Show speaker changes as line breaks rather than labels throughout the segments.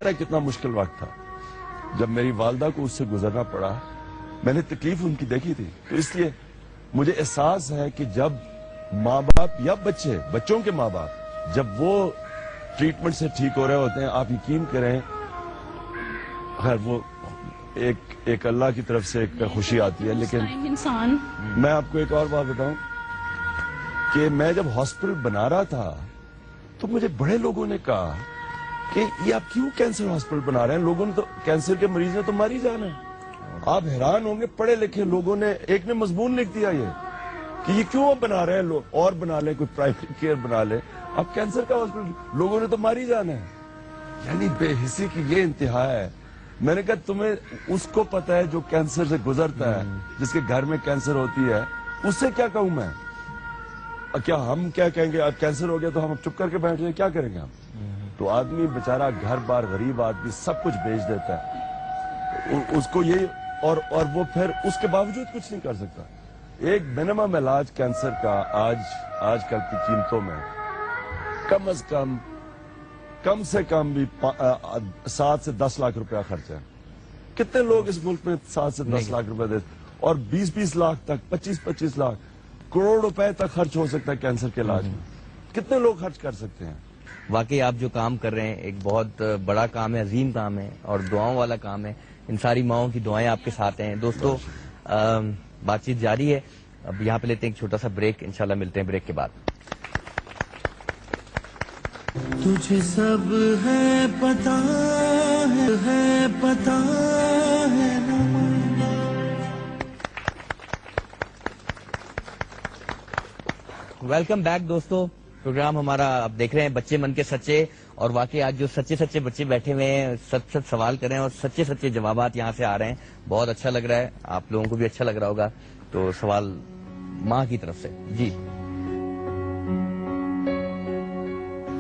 پتہ ہے کتنا مشکل وقت تھا جب میری والدہ کو اس سے گزرنا پڑا. میں نے تکلیف ان کی دیکھی تھی, تو اس لیے مجھے احساس ہے کہ جب ماں باپ یا بچوں کے ماں باپ جب وہ ٹریٹمنٹ سے ٹھیک ہو رہے ہوتے ہیں, آپ یقین کریں خیر وہ ایک اللہ کی طرف سے ایک خوشی آتی ہے. لیکن
انسان
میں آپ کو ایک اور بات بتاؤں کہ میں جب ہاسپٹل بنا رہا تھا تو مجھے بڑے لوگوں نے کہا کہ یہ آپ کیوں کینسر ہاسپٹل بنا رہے ہیں, لوگوں نے تو کینسر کے مریض نے تو مر ہی جانا ہے. آپ حیران ہوں گے, پڑھے لکھے لوگوں نے ایک نے مضمون لکھ دیا یہ کہ یہ کیوں آپ بنا رہے ہیں, لوگ اور بنا لیں, کوئی پرائمری کیئر بنا لیں, اب کینسر کا ہاسپٹل, لوگوں نے تو مر ہی جانا ہے. یعنی بے حسی کی یہ انتہا ہے. میں نے کہا تمہیں اس کو پتا ہے جو کینسر سے گزرتا ہے, جس کے گھر میں کینسر ہوتی ہے, اس سے کیا کہوں میں؟ کیا ہم کیا کہیں گے اب کینسر ہو گیا تو ہم چپ کر کے بیٹھ جائیں, کیا کریں گے ہم؟ تو آدمی بیچارہ گھر بار غریب آدمی سب کچھ بیچ دیتا ہے اس کو یہ, اور وہ پھر اس کے باوجود کچھ نہیں کر سکتا. ایک منیمم علاج کینسر کا آج کل کی قیمتوں میں کم از کم سے کم بھی 7 سے 10 لاکھ روپیہ خرچ ہے. کتنے لوگ اس ملک میں 7 سے 10 لاکھ روپے دیتے, اور 20 لاکھ تک 25 لاکھ کروڑ روپے تک خرچ ہو سکتا ہے کینسر کے علاج میں. کتنے لوگ خرچ کر سکتے ہیں؟
واقعی آپ جو کام کر رہے ہیں ایک بہت بڑا کام ہے, عظیم کام ہے, اور دعاؤں والا کام ہے. ان ساری ماؤں کی دعائیں آپ کے ساتھ ہیں. دوستو بات چیت جاری ہے, اب یہاں پہ لیتے ہیں ایک چھوٹا سا بریک, انشاءاللہ ملتے ہیں بریک کے بعد.
تجھے سب ہے پتا ہے
ویلکم بیک دوستو. پروگرام ہمارا آپ دیکھ رہے ہیں بچے من کے سچے, اور واقعی آج جو سچے بچے بیٹھے ہوئے ہیں سچ سوال کر رہے ہیں اور سچے جوابات یہاں سے آ رہے ہیں. بہت اچھا لگ رہا ہے, آپ لوگوں کو بھی اچھا لگ رہا ہوگا. تو سوال ماں کی طرف سے جی.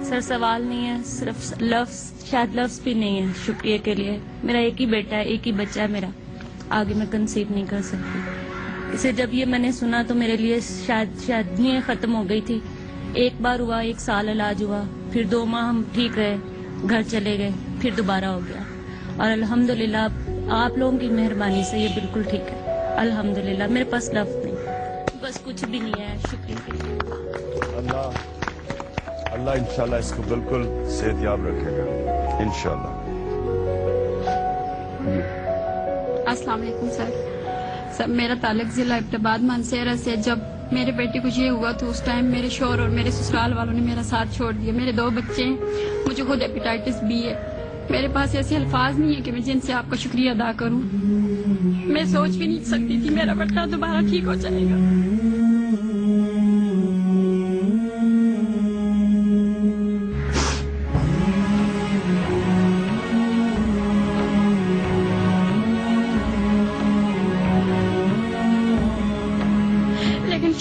سر سوال نہیں ہے, صرف لفظ, شاید لفظ بھی نہیں ہے شکریہ کے لیے. میرا ایک ہی بیٹا ہے, ایک ہی بچہ ہے میرا, آگے میں کنسیو نہیں کر سکتی. اسے جب یہ میں نے سنا تو میرے لیے شاید نیند ختم ہو گئی تھی. ایک بار ہوا, 1 سال علاج ہوا, پھر 2 ماہ ہم ٹھیک رہے, گھر چلے گئے, پھر دوبارہ ہو گیا. اور الحمدللہ آپ لوگوں کی مہربانی سے یہ بالکل ٹھیک ہے. الحمدللہ میرے پاس لفظ نہیں, بس کچھ بھی نہیں ہے. شکریہ کے لیے
اللہ انشاءاللہ اس کو بالکل صحت یاب رکھے گا انشاءاللہ.
السلام علیکم سر, میرا تعلق ضلع ابتباد مانسہرہ سے. جب میرے بیٹے کو یہ ہوا تو اس ٹائم میرے شوہر اور میرے سسرال والوں نے میرا ساتھ چھوڑ دیا. میرے 2 بچے ہیں, مجھے خود ہیپیٹائٹس بی ہے. میرے پاس ایسے الفاظ نہیں ہے کہ میں جن سے آپ کا شکریہ ادا کروں. میں سوچ بھی نہیں سکتی تھی میرا بیٹا دوبارہ ٹھیک ہو جائے گا.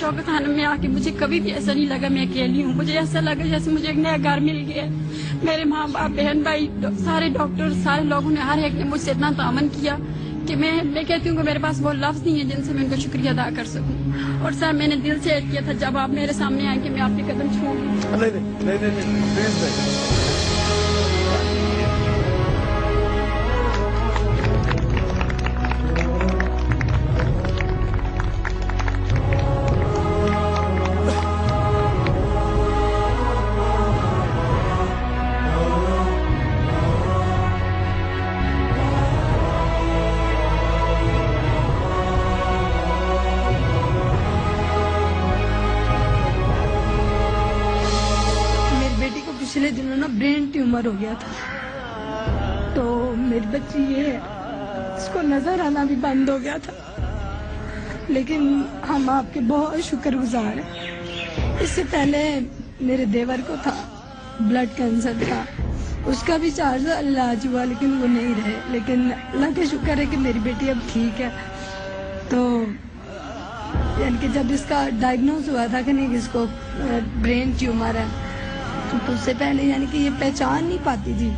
شوکت خانم میں آ کے مجھے کبھی بھی ایسا نہیں لگا میں اکیلی ہوں. مجھے ایسا لگا جیسے مجھے ایک نیا گھر مل گیا. میرے ماں باپ, بہن بھائی, سارے ڈاکٹر, سارے لوگوں نے, ہر ایک نے مجھ سے اتنا تعاون کیا کہ میں کہتی ہوں کہ میرے پاس وہ لفظ نہیں ہے جن سے میں ان کا شکریہ ادا کر سکوں. اور سر میں نے دل سے عہد کیا تھا جب آپ میرے سامنے آئیں کہ میں آپ کے قدم چھوؤں گی.
پچھلے دنوں نا برین ٹیومر ہو گیا تھا, تو میری بچی یہ ہے اس کو نظر آنا بھی بند ہو گیا تھا. لیکن ہم آپ کے بہت شکر گزار ہیں. اس سے پہلے میرے دیور کو تھا, بلڈ کینسر تھا, اس کا بھی 4 سال علاج ہوا لیکن وہ نہیں رہے. لیکن اللہ کا شکر ہے کہ میری بیٹی اب ٹھیک ہے. تو یعنی کہ جب اس کا ڈائگنوز ہوا تھا کہ نہیں اس کو برین ٹیومر ہے, تو اس سے پہلے یعنی کہ یہ پہچان نہیں پاتی تھی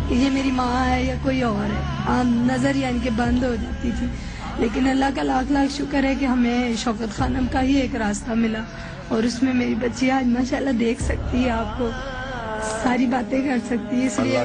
کہ یہ میری ماں ہے یا کوئی اور ہے. عام نظر یعنی کہ بند ہو جاتی تھی. لیکن اللہ کا لاکھ شکر ہے کہ ہمیں شوکت خانم کا ہی ایک راستہ ملا, اور اس میں میری بچی آج ماشاءاللہ دیکھ سکتی ہے, آپ کو ساری باتیں کر سکتی ہے. اس لیے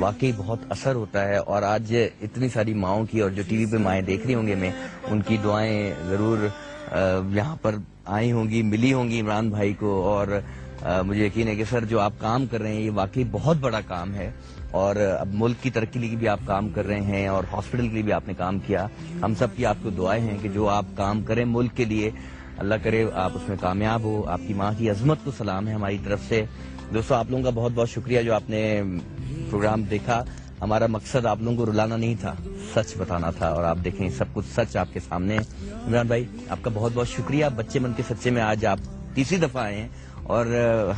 واقعی بہت اثر ہوتا ہے. اور آج اتنی ساری ماؤں کی اور جو ٹی وی پہ مائیں دیکھ رہی ہوں گے میں, ان کی دعائیں ضرور یہاں پر آئی ہوں گی, ملی ہوں گی عمران بھائی کو. اور مجھے یقین ہے کہ سر جو آپ کام کر رہے ہیں یہ واقعی بہت بڑا کام ہے, اور اب ملک کی ترقی کے لیے بھی آپ کام کر رہے ہیں اور ہاسپٹل کے لیے بھی آپ نے کام کیا. ہم سب کی آپ کو دعائیں ہیں کہ جو آپ کام کریں ملک کے لیے, اللہ کرے آپ اس میں کامیاب ہو. آپ کی ماں کی عظمت کو سلام ہے ہماری طرف سے. دوستوں آپ لوگوں کا بہت بہت شکریہ جو آپ نے پروگرام دیکھا. ہمارا مقصد آپ لوگوں کو رلانا نہیں تھا, سچ بتانا تھا, اور آپ دیکھیں سب کچھ سچ آپ کے سامنے. عمران بھائی آپ کا بہت بہت شکریہ. بچے من کے سچے میں آج آپ تیسری دفعہ آئے ہیں, اور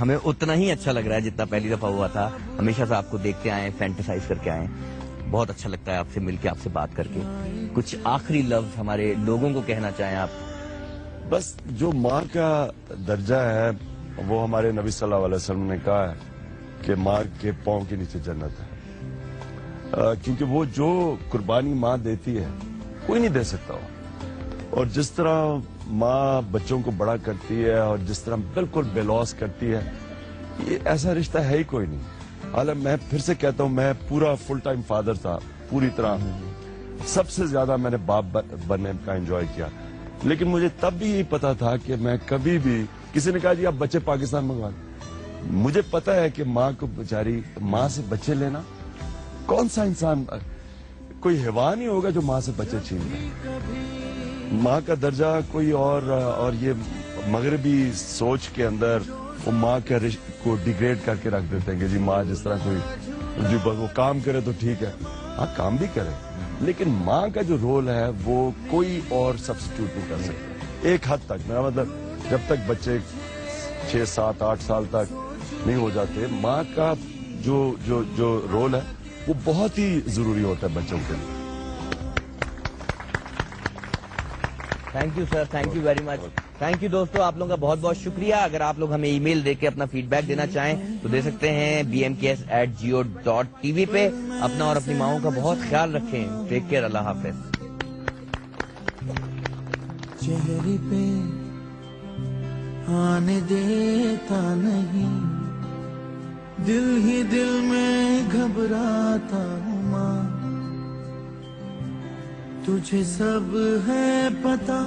ہمیں اتنا ہی اچھا لگ رہا ہے جتنا پہلی دفعہ ہوا تھا. ہمیشہ سے آپ کو دیکھتے آئے, فینٹیسائز کر کے آئے. بہت اچھا لگتا ہے آپ سے مل کے, آپ سے بات کر کے. کچھ آخری لفظ ہمارے لوگوں کو کہنا چاہیں آپ؟
بس جو ماں کا درجہ ہے وہ ہمارے نبی صلی اللہ علیہ وسلم نے کہا ہے کہ ماں کے پاؤں کے نیچے جنت ہے. کیونکہ وہ جو قربانی ماں دیتی ہے کوئی نہیں دے سکتا ہو. اور جس طرح ماں بچوں کو بڑا کرتی ہے اور جس طرح بالکل بے لوث کرتی ہے, یہ ایسا رشتہ ہے ہی کوئی نہیں. حالانکہ میں پھر سے کہتا ہوں, میں پورا فل ٹائم فادر تھا, پوری طرح سب سے زیادہ میں نے باپ بننے کا انجوائے کیا. لیکن مجھے تب بھی یہی پتا تھا کہ میں کبھی بھی, کسی نے کہا جی آپ بچے پاکستان منگوا لیں, مجھے پتا ہے کہ ماں کو بیچاری, ماں سے بچے لینا, کون سا انسان, کوئی حیوان ہی ہوگا جو ماں سے بچے چھین لے. ماں کا درجہ کوئی اور یہ مغربی سوچ کے اندر وہ ماں کے کو ڈیگریڈ کر کے رکھ دیتے ہیں کہ جی ماں جس طرح کوئی جی وہ کام کرے تو ٹھیک ہے. ہاں کام بھی کرے, لیکن ماں کا جو رول ہے وہ کوئی اور سبسٹیوٹ نہیں کر سکتا. ایک حد تک, میرا مطلب جب تک بچے 6, 7, 8 سال تک نہیں ہو جاتے, ماں کا جو رول ہے وہ بہت ہی ضروری ہوتا ہے بچوں کے لیے.
Thank you sir, thank you very much. Thank you دوستو, آپ لوگوں کا بہت بہت شکریہ. اگر آپ لوگ ہمیں ای میل دے کے اپنا فیڈ بیک دینا چاہیں تو دے سکتے ہیں bmks@geo.tv پہ. اپنا اور اپنی ماؤں کا بہت خیال رکھیں. ٹیک کیئر, اللہ حافظ.
چہرے پہ آنے دیتا نہیں, دل ہی دل میں گھبراتا ہوں ماں, تجھے سب ہے پتا